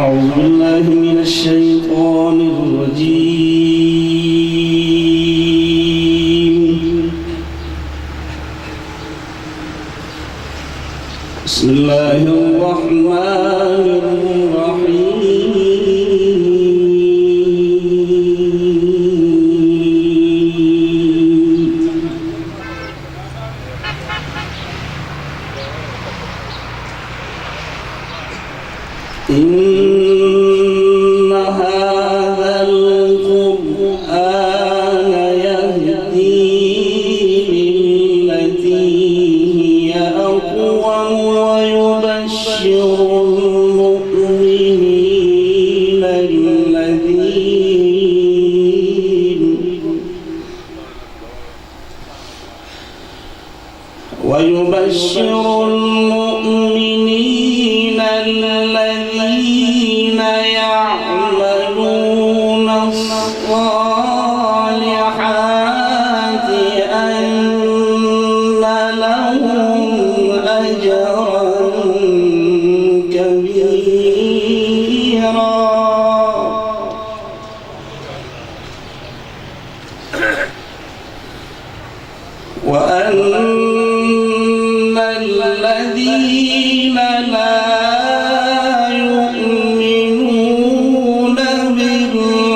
أعوذ بالله من الشيطان الرجيم. بسم الله الرحمن الرحيم. إن هذا القرآن يهدي للتي هي أقوم ويبشر المؤمنين الذين يعملون الصالحات أن لهم أجرا كبيرا وأن الذين لا يؤمنون بالآخرة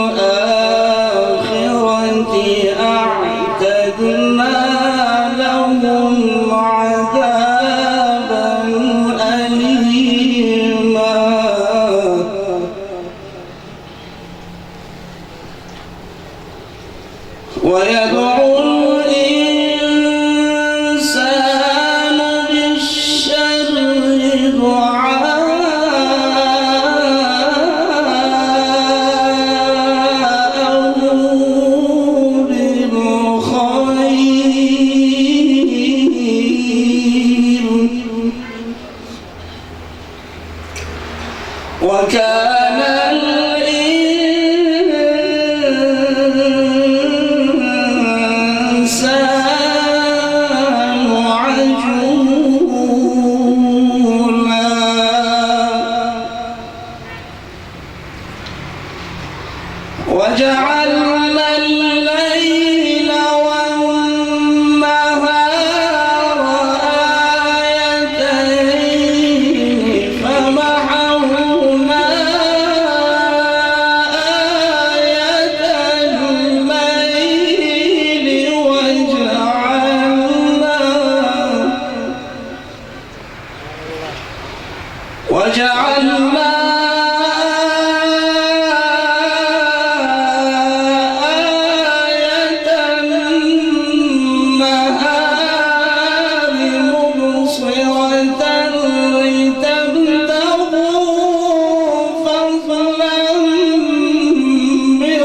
أعتدنا لهم عذابا أليما ويدعو الإنسان بالشر دعاءه بالخير وكان الإنسان عجولا وجعلنا الليل والنهار آيتين فمحونا آية الليل وجعلنا آية النهار مبصرة لتبتغوا فضلا من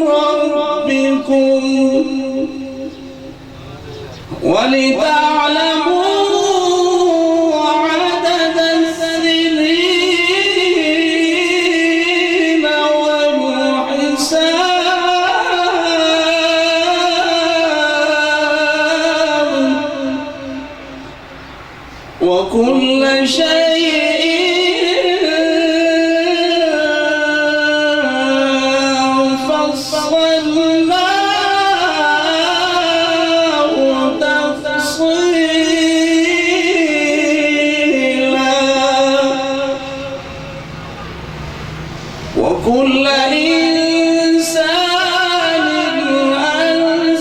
ربكم ولتعلموا عدد السنين والحساب وكل شيء فصلناه تفصيلا وكل إنسان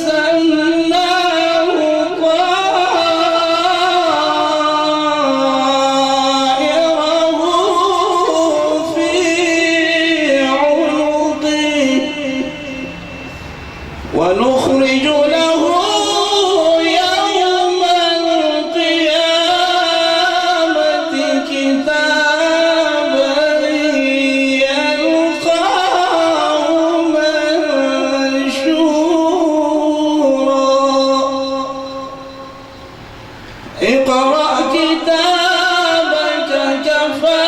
ألزمناه طائره في عنقه ونخرج له يوم القيامة كتابا يلقاه منشورا اقرأ كتابك كفى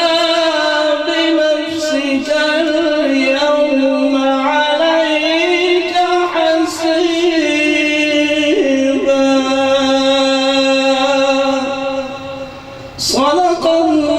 بنفسك اليوم عليك حسيبا صدق الله